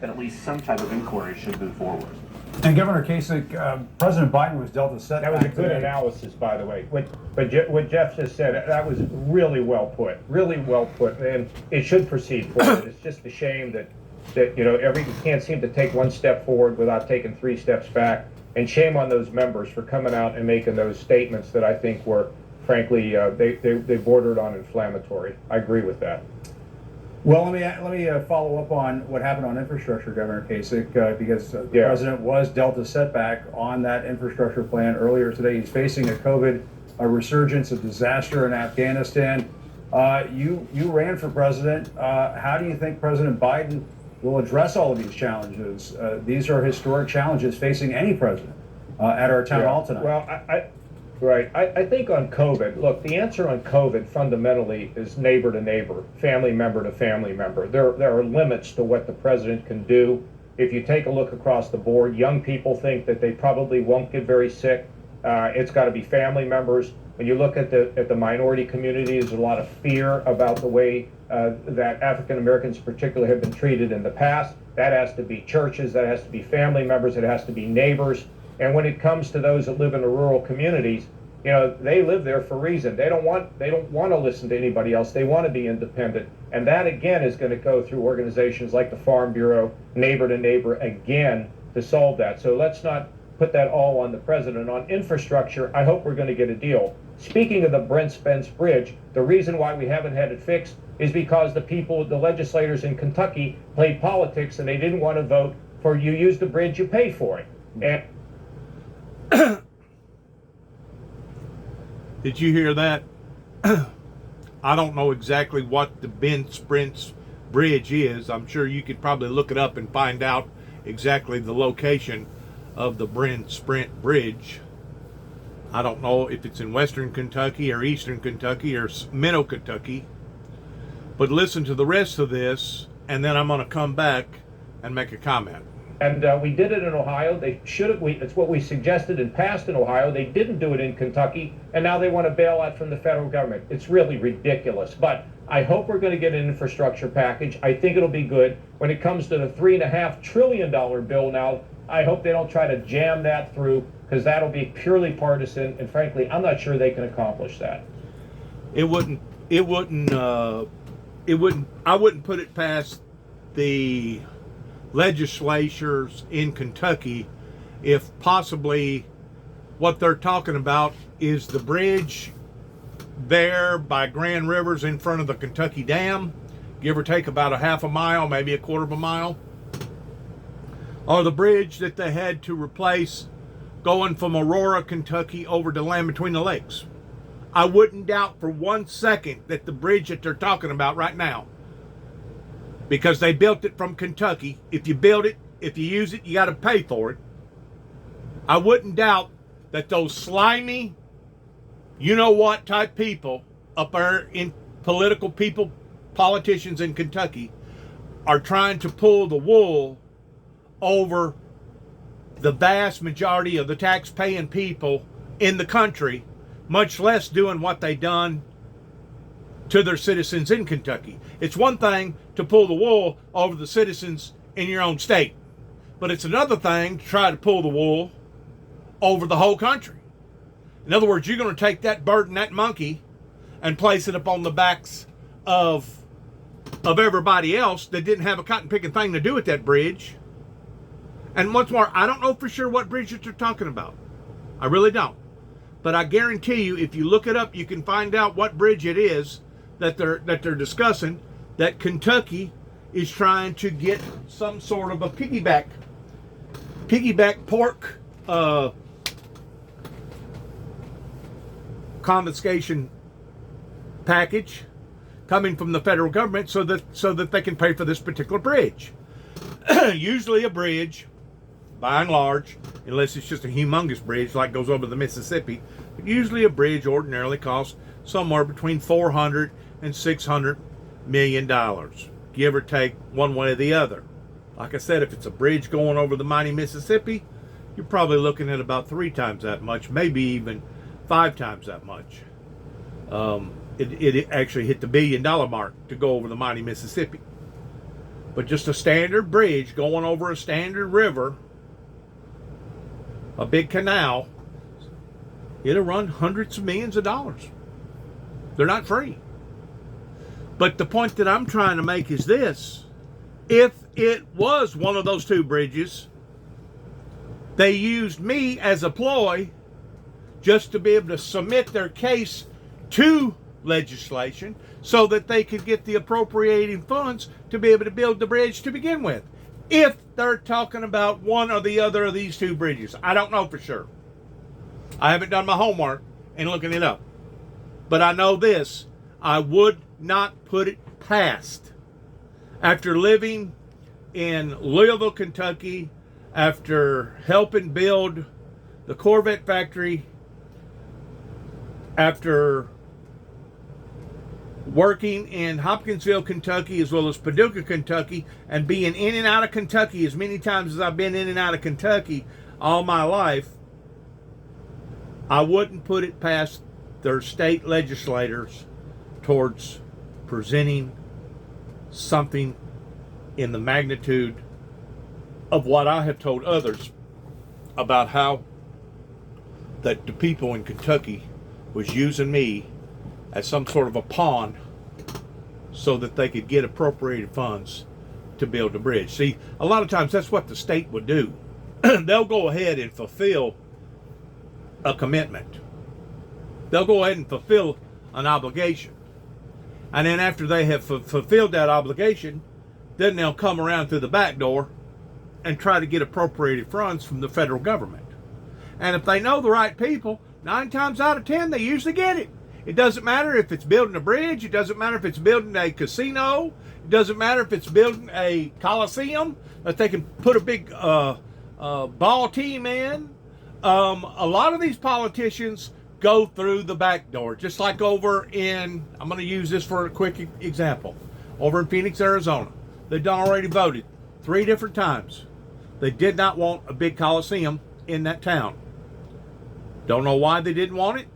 then at least some type of inquiry should move forward. And Governor Kasich, President Biden was dealt a setback. That was a good analysis, by the way. What Jeff just said, that was really well put, and it should proceed forward. It's just a shame that you can't seem to take one step forward without taking 3 steps back. And shame on those members for coming out and making those statements that I think were, frankly, they bordered on inflammatory. I agree with that. Well, let me follow up on what happened on infrastructure, Governor Kasich, because the president was dealt a setback on that infrastructure plan earlier today. He's facing a resurgence of disaster in Afghanistan. You ran for president. How do you think President Biden will address all of these challenges? These are historic challenges facing any president at our town hall tonight. Well, I think on COVID, look, the answer on COVID fundamentally is neighbor to neighbor, family member to family member. There are limits to what the president can do. If you take a look across the board, young people think that they probably won't get very sick. It's got to be family members. When you look at the minority community, there's a lot of fear about the way that African Americans particularly have been treated in the past. That has to be churches, that has to be family members, it has to be neighbors. And when it comes to those that live in the rural communities, they live there for a reason. They don't want to listen to anybody else. They want to be independent. And that again is going to go through organizations like the Farm Bureau, neighbor to neighbor, again, to solve that. So let's not put that all on the president. On infrastructure, I hope we're going to get a deal. Speaking of the Brent Spence Bridge, the reason why we haven't had it fixed is because the legislators in Kentucky played politics and they didn't want to vote for you use the bridge, you pay for it. And did you hear that? I don't know exactly what the Ben Spence Bridge is. I'm sure you could probably look it up and find out exactly the location of the Brent Spence Bridge. I don't know if it's in western Kentucky or eastern Kentucky or middle Kentucky. But listen to the rest of this, and then I'm going to come back and make a comment. And we did it in Ohio. They should have. It's what we suggested and passed in Ohio. They didn't do it in Kentucky, and now they want to bail out from the federal government. It's really ridiculous. But I hope we're going to get an infrastructure package. I think it'll be good. When it comes to the $3.5 trillion bill now, I hope they don't try to jam that through, because that'll be purely partisan. And frankly, I'm not sure they can accomplish that. I wouldn't put it past the legislatures in Kentucky if possibly what they're talking about is the bridge there by Grand Rivers in front of the Kentucky Dam, give or take about a half a mile, maybe a quarter of a mile, or the bridge that they had to replace going from Aurora, Kentucky over to Land Between the Lakes. I wouldn't doubt for 1 second that the bridge that they're talking about right now, because they built it from Kentucky. If you build it, if you use it, you got to pay for it. I wouldn't doubt that those slimy, you-know-what type people up there in politicians in Kentucky are trying to pull the wool over the vast majority of the tax-paying people in the country, much less doing what they done to their citizens in Kentucky. It's one thing to pull the wool over the citizens in your own state, but it's another thing to try to pull the wool over the whole country. In other words, you're going to take that burden, that monkey, and place it upon the backs of everybody else that didn't have a cotton picking thing to do with that bridge. And once more, I don't know for sure what bridge they're talking about. I really don't. But I guarantee you, if you look it up, you can find out what bridge it is that they're discussing, that Kentucky is trying to get some sort of a piggyback pork confiscation package coming from the federal government so that they can pay for this particular bridge. Usually a bridge, by and large, unless it's just a humongous bridge like goes over the Mississippi, but usually a bridge ordinarily costs somewhere between $400 and $600 million, give or take one way or the other. Like I said, if it's a bridge going over the mighty Mississippi, you're probably looking at about 3 times that much, maybe even 5 times that much. It actually hit the $1 billion mark to go over the mighty Mississippi. but just a standard bridge going over a standard river, a big canal, it'll run hundreds of millions of dollars. They're not free. But the point that I'm trying to make is this. If it was one of those two bridges, they used me as a ploy just to be able to submit their case to legislation so that they could get the appropriating funds to be able to build the bridge to begin with. If they're talking about one or the other of these two bridges, I don't know for sure. I haven't done my homework in looking it up. But I know this, I would not put it past, after living in Louisville, Kentucky, after helping build the Corvette factory, after working in Hopkinsville, Kentucky, as well as Paducah, Kentucky, and being in and out of Kentucky as many times as I've been in and out of Kentucky all my life, I wouldn't put it past their state legislators towards presenting something in the magnitude of what I have told others about how that the people in Kentucky was using me as some sort of a pawn so that they could get appropriated funds to build the bridge. See, a lot of times that's what the state would do. They'll go ahead and fulfill a commitment. They'll go ahead and fulfill an obligation. And then after they have fulfilled that obligation, then they'll come around through the back door and try to get appropriated funds from the federal government. And if they know the right people, 9 times out of 10, they usually get it. It doesn't matter if it's building a bridge. It doesn't matter if it's building a casino. It doesn't matter if it's building a coliseum that they can put a big ball team in. A lot of these politicians go through the back door, just like over in, I'm going to use this for a quick example, over in Phoenix, Arizona. They've already voted 3 different times. They did not want a big coliseum in that town. Don't know why they didn't want it.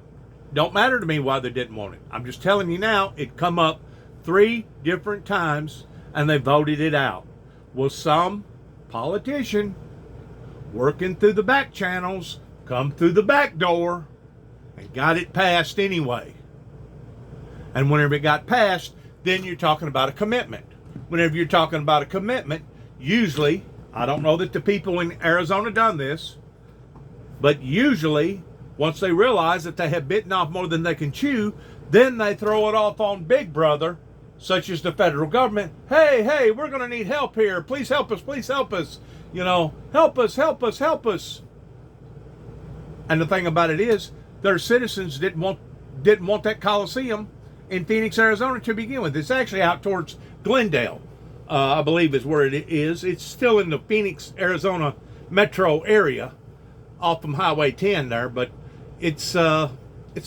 Don't matter to me why they didn't want it. I'm just telling you now, it come up 3 different times and they voted it out. Well, some politician working through the back channels come through the back door and got it passed anyway. And whenever it got passed, then you're talking about a commitment. Whenever you're talking about a commitment, usually, I don't know that the people in Arizona done this, but usually, once they realize that they have bitten off more than they can chew, then they throw it off on Big Brother, such as the federal government. Hey, we're going to need help here. Please help us, please help us. You know, help us, help us, help us. And the thing about it is, their citizens didn't want that Coliseum in Phoenix, Arizona to begin with. It's actually out towards Glendale, I believe is where it is. It's still in the Phoenix, Arizona metro area off from Highway 10 there, but it's a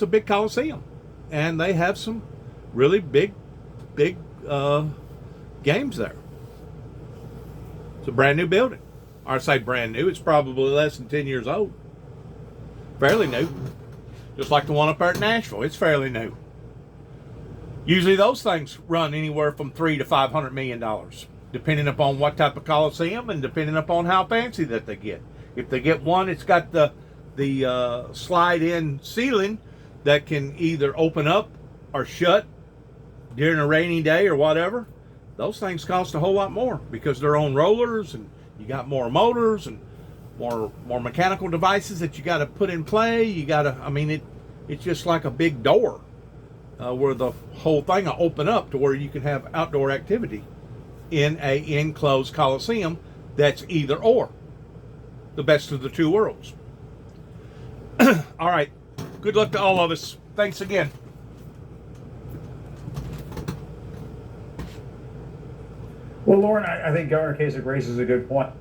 big Coliseum, and they have some really big games there. It's a brand new building. Or I say brand new, it's probably less than 10 years old. Fairly new. Just like the one up there at Nashville, it's fairly new. Usually those things run anywhere from $300 to $500 million, depending upon what type of Coliseum and depending upon how fancy that they get. If they get one, it's got the slide-in ceiling that can either open up or shut during a rainy day or whatever. Those things cost a whole lot more because they're on rollers, and you got more motors and more mechanical devices that you got to put in play. You got to, I mean, it's just like a big door where the whole thing will open up to where you can have outdoor activity in a enclosed Coliseum that's either or. The best of the two worlds. All right. Good luck to all of us. Thanks again. Well, Lauren, I think Governor Kasich raises a good point.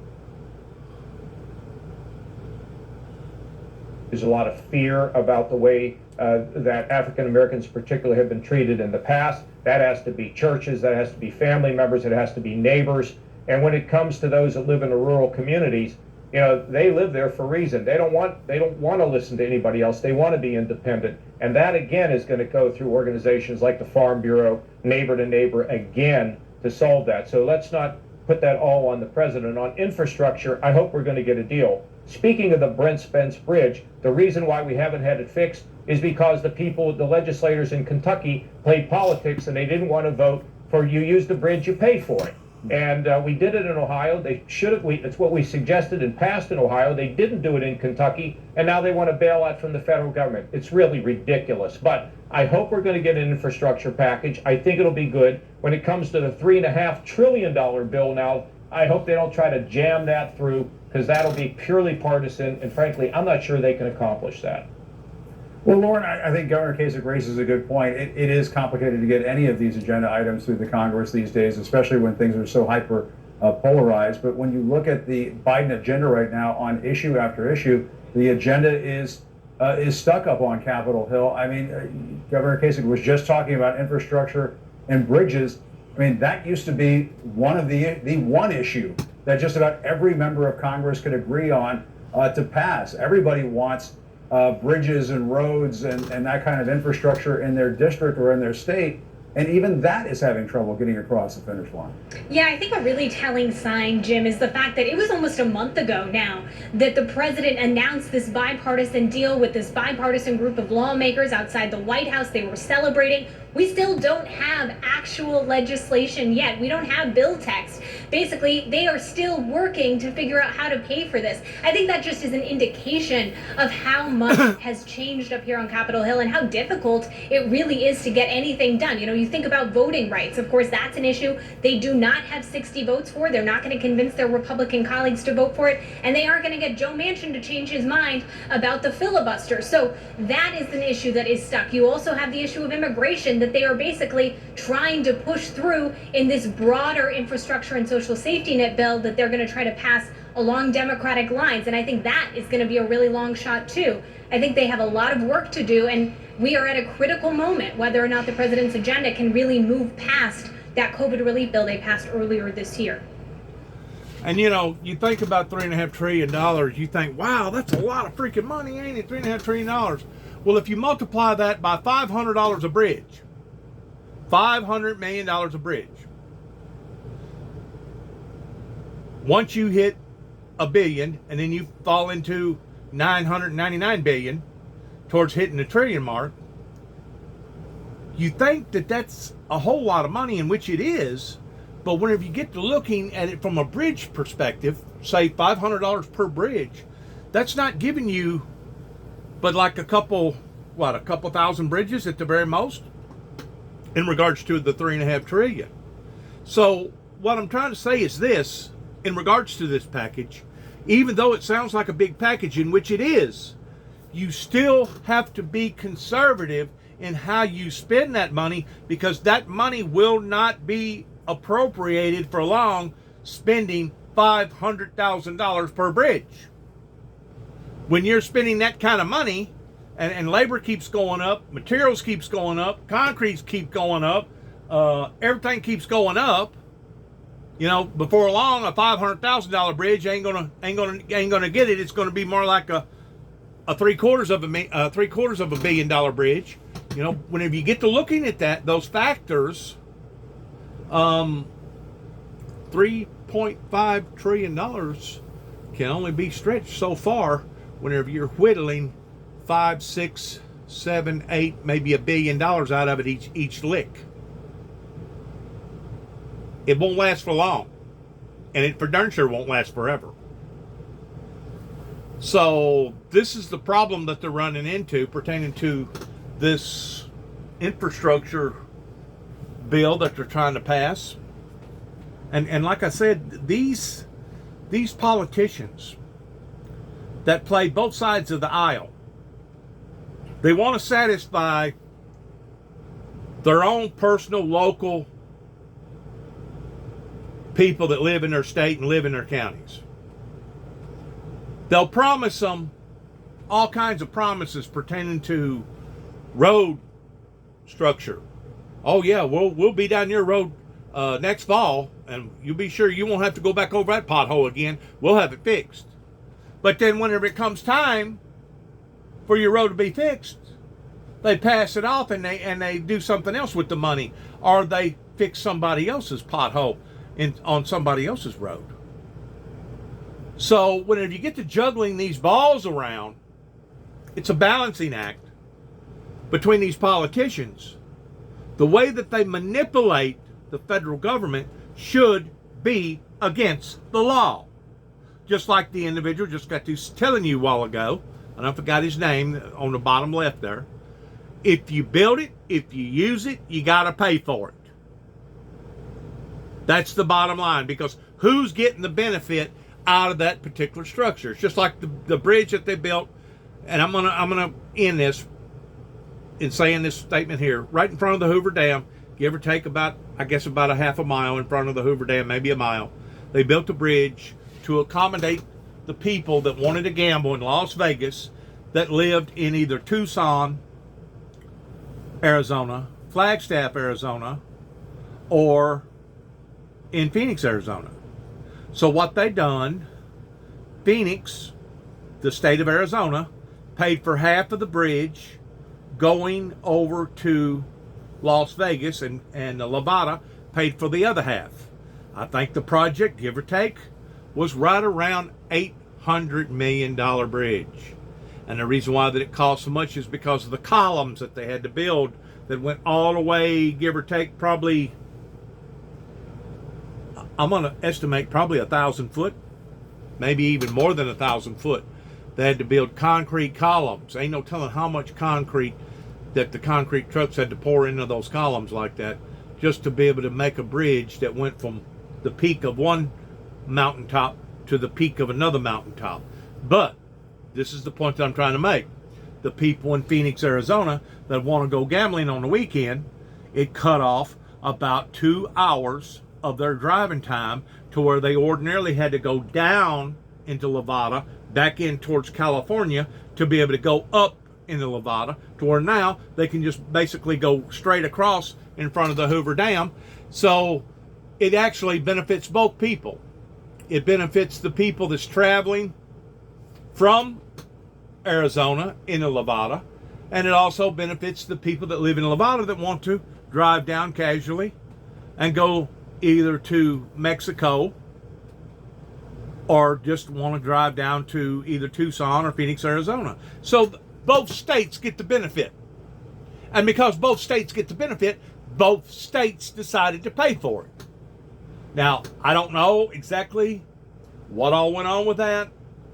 There's a lot of fear about the way that African Americans particularly have been treated in the past. That has to be churches, that has to be family members, it has to be neighbors. And when it comes to those that live in the rural communities, you know, they live there for a reason. They don't want to listen to anybody else. They want to be independent. And that again is going to go through organizations like the Farm Bureau, Neighbor to Neighbor again to solve that. So let's not put that all on the president. On infrastructure, I hope we're going to get a deal. Speaking of the Brent Spence Bridge, the reason why we haven't had it fixed is because the legislators in Kentucky played politics and they didn't want to vote for you use the bridge, you pay for it. And we did it in Ohio. They should have. It's what we suggested and passed in Ohio. They didn't do it in Kentucky, and now they want to bail out from the federal government. It's really ridiculous. But I hope we're going to get an infrastructure package. I think it'll be good. When it comes to the $3.5 trillion bill now, I hope they don't try to jam that through, because that'll be purely partisan. And frankly, I'm not sure they can accomplish that. Well, Lauren, I think Governor Kasich raises a good point. It is complicated to get any of these agenda items through the Congress these days, especially when things are so hyper polarized. But when you look at the Biden agenda right now on issue after issue, the agenda is stuck up on Capitol Hill. I mean, Governor Kasich was just talking about infrastructure and bridges. I mean, that used to be one of the one issue that just about every member of Congress could agree on to pass. Everybody wants bridges and roads and that kind of infrastructure in their district or in their state. And even that is having trouble getting across the finish line. Yeah, I think a really telling sign, Jim, is the fact that it was almost a month ago now that the president announced this bipartisan deal with this bipartisan group of lawmakers outside the White House. They were celebrating. We still don't have actual legislation yet. We don't have bill text. Basically, they are still working to figure out how to pay for this. I think that just is an indication of how much has changed up here on Capitol Hill and how difficult it really is to get anything done. You know, you think about voting rights. Of course, that's an issue they do not have 60 votes for. They're not going to convince their Republican colleagues to vote for it. And they aren't going to get Joe Manchin to change his mind about the filibuster. So that is an issue that is stuck. You also have the issue of immigration that they are basically trying to push through in this broader infrastructure and social safety net bill that they're going to try to pass along Democratic lines. And I think that is going to be a really long shot too. I think they have a lot of work to do, and we are at a critical moment whether or not the president's agenda can really move past that COVID relief bill they passed earlier this year. And you know, you think about $3.5 trillion, you think, wow, that's a lot of freaking money, ain't it? $3.5 trillion. Well, if you multiply that by $500 a bridge, $500 million a bridge. Once you hit $1 billion, and then you fall into 999 billion towards hitting the trillion mark, you think that that's a whole lot of money, in which it is. But whenever you get to looking at it from a bridge perspective, say $500 per bridge, that's not giving you but like a couple thousand bridges at the very most in regards to the $3.5 trillion. So what I'm trying to say is this, in regards to this package, even though it sounds like a big package, in which it is, you still have to be conservative in how you spend that money, because that money will not be appropriated for long, spending $500,000 per bridge. When you're spending that kind of money, and labor keeps going up, materials keeps going up, concretes keep going up, everything keeps going up. You know, before long, a $500,000 bridge ain't gonna get it. It's gonna be more like a three-quarters of $1 billion bridge. You know, whenever you get to looking at that, those factors, $3.5 trillion can only be stretched so far whenever you're whittling 5, 6, 7, 8, maybe $1 billion out of it each lick. It won't last for long, and it for darn sure won't last forever. So this is the problem that they're running into pertaining to this infrastructure bill that they're trying to pass. And like I said, these politicians that play both sides of the aisle, they want to satisfy their own personal, local people that live in their state and live in their counties. They'll promise them all kinds of promises pertaining to road structure. Oh yeah, we'll be down your road next fall, and you'll be sure you won't have to go back over that pothole again. We'll have it fixed. But then whenever it comes time for your road to be fixed, they pass it off and they do something else with the money, or they fix somebody else's pothole. on somebody else's road. So whenever you get to juggling these balls around, it's a balancing act between these politicians. The way that they manipulate the federal government should be against the law. Just like the individual just got to telling you a while ago, and I forgot his name on the bottom left there. If you build it, if you use it, you got to pay for it. That's the bottom line, because who's getting the benefit out of that particular structure? It's just like the bridge that they built, and I'm gonna end this in saying this statement here, right in front of the Hoover Dam, give or take about a half a mile in front of the Hoover Dam, maybe a mile. They built a bridge to accommodate the people that wanted to gamble in Las Vegas that lived in either Tucson, Arizona, Flagstaff, Arizona, or in Phoenix, Arizona. So what they done, Phoenix, the state of Arizona, paid for half of the bridge going over to Las Vegas, and Nevada paid for the other half. I think the project, give or take, was right around $800 million bridge. And the reason why that it cost so much is because of the columns that they had to build that went all the way, give or take, probably, I'm going to estimate probably 1,000 foot, maybe even more than 1,000 foot. They had to build concrete columns. Ain't no telling how much concrete that the concrete trucks had to pour into those columns like that just to be able to make a bridge that went from the peak of one mountaintop to the peak of another mountaintop. But this is the point that I'm trying to make. The people in Phoenix, Arizona that want to go gambling on the weekend, it cut off about 2 hours of their driving time to where they ordinarily had to go down into Nevada, back in towards California to be able to go up into Nevada, to where now they can just basically go straight across in front of the Hoover Dam. So it actually benefits both people. It benefits the people that's traveling from Arizona into Nevada, and it also benefits the people that live in Nevada that want to drive down casually and go either to Mexico or just want to drive down to either Tucson or Phoenix, Arizona. So both states get the benefit. And because both states get the benefit, both states decided to pay for it. Now, I don't know exactly what all went on with that.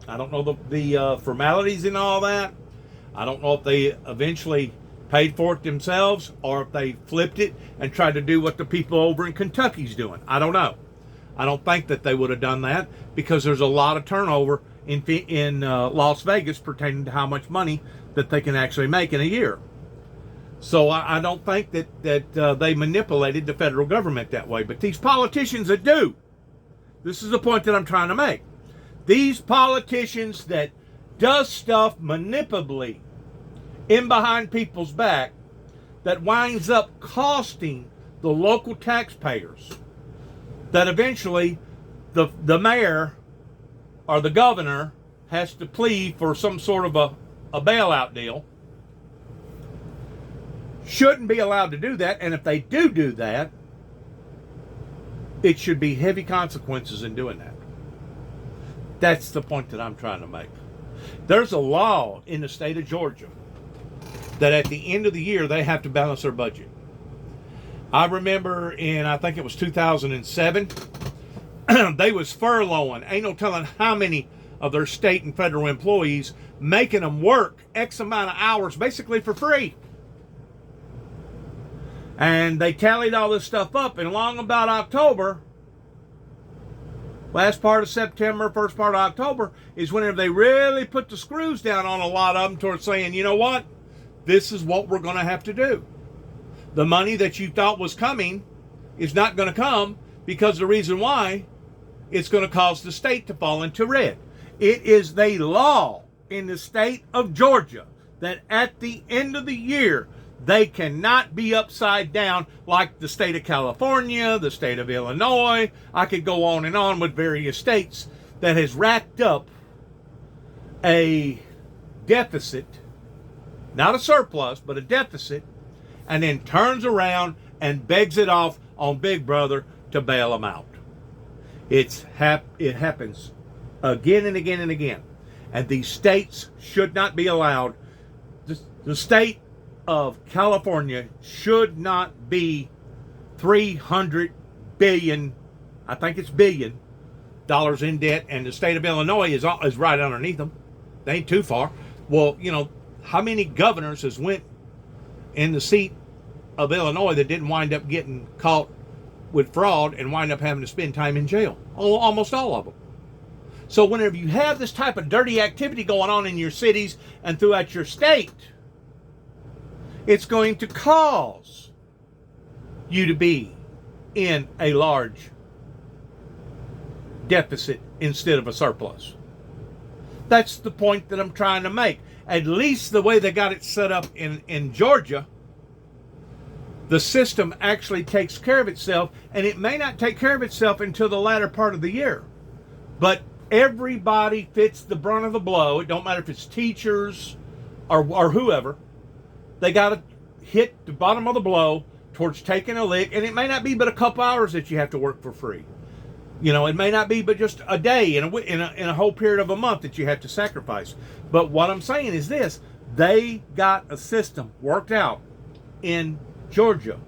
I don't know the formalities and all that. I don't know if they eventually paid for it themselves or if they flipped it and tried to do what the people over in Kentucky's doing. I don't know. I don't think that they would have done that because there's a lot of turnover in Las Vegas pertaining to how much money that they can actually make in a year. So I don't think that they manipulated the federal government that way. But these politicians that do, this is the point that I'm trying to make. These politicians that does stuff manipulatively in behind people's back that winds up costing the local taxpayers, that eventually the mayor or the governor has to plead for some sort of a bailout deal, shouldn't be allowed to do that. And if they do that, it should be heavy consequences in doing that. That's the point that I'm trying to make. There's a law in the state of Georgia that at the end of the year, they have to balance their budget. I remember I think it was 2007, they was furloughing, ain't no telling how many of their state and federal employees, making them work X amount of hours basically for free. And they tallied all this stuff up, and along about October, last part of September, first part of October, is whenever they really put the screws down on a lot of them towards saying, you know what, this is what we're going to have to do. The money that you thought was coming is not going to come because the reason why, it's going to cause the state to fall into red. It is the law in the state of Georgia that at the end of the year, they cannot be upside down like the state of California, the state of Illinois. I could go on and on with various states that has racked up a deficit, not a surplus, but a deficit, and then turns around and begs it off on Big Brother to bail them out. It happens again and again and again. And these states should not be allowed. The state of California should not be $300 billion, I think it's billion, dollars in debt, and the state of Illinois is right underneath them. They ain't too far. Well, you know, how many governors has went in the seat of Illinois that didn't wind up getting caught with fraud and wind up having to spend time in jail? Oh, almost all of them. So whenever you have this type of dirty activity going on in your cities and throughout your state, it's going to cause you to be in a large deficit instead of a surplus. That's the point that I'm trying to make. At least the way they got it set up in Georgia, the system actually takes care of itself, and it may not take care of itself until the latter part of the year. But everybody fits the brunt of the blow. It don't matter if it's teachers or whoever. They got to hit the bottom of the blow towards taking a lick, and it may not be but a couple hours that you have to work for free. You know, it may not be but just a day in a whole period of a month that you have to sacrifice. But what I'm saying is this: they got a system worked out in Georgia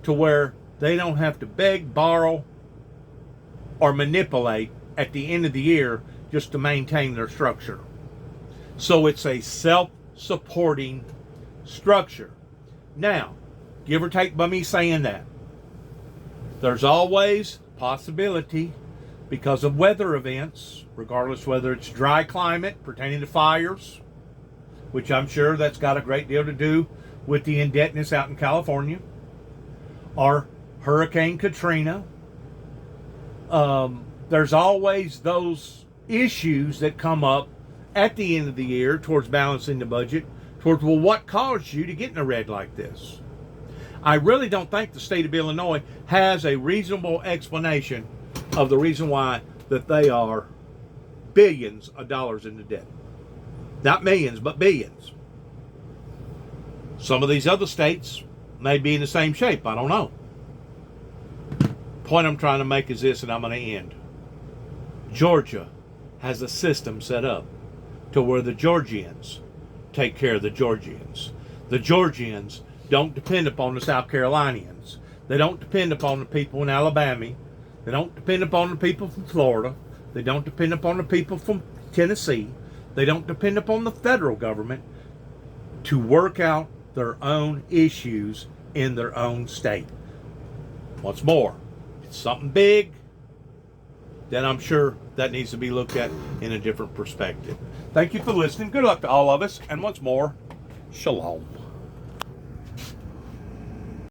to where they don't have to beg, borrow, or manipulate at the end of the year just to maintain their structure. So it's a self-supporting structure. Now, give or take by me saying that, there's always possibility because of weather events, regardless whether it's dry climate pertaining to fires, which I'm sure that's got a great deal to do with the indebtedness out in California, or Hurricane Katrina. There's always those issues that come up at the end of the year towards balancing the budget, towards, well, what caused you to get in a red like this? I really don't think the state of Illinois has a reasonable explanation of the reason why that they are billions of dollars in the debt. Not millions, but billions. Some of these other states may be in the same shape. I don't know. Point I'm trying to make is this, and I'm going to end. Georgia has a system set up to where the Georgians take care of the Georgians. The Georgians don't depend upon the South Carolinians. They don't depend upon the people in Alabama. They don't depend upon the people from Florida. They don't depend upon the people from Tennessee. They don't depend upon the federal government to work out their own issues in their own state. What's more, if it's something big, then I'm sure that needs to be looked at in a different perspective. Thank you for listening. Good luck to all of us. And once more, shalom.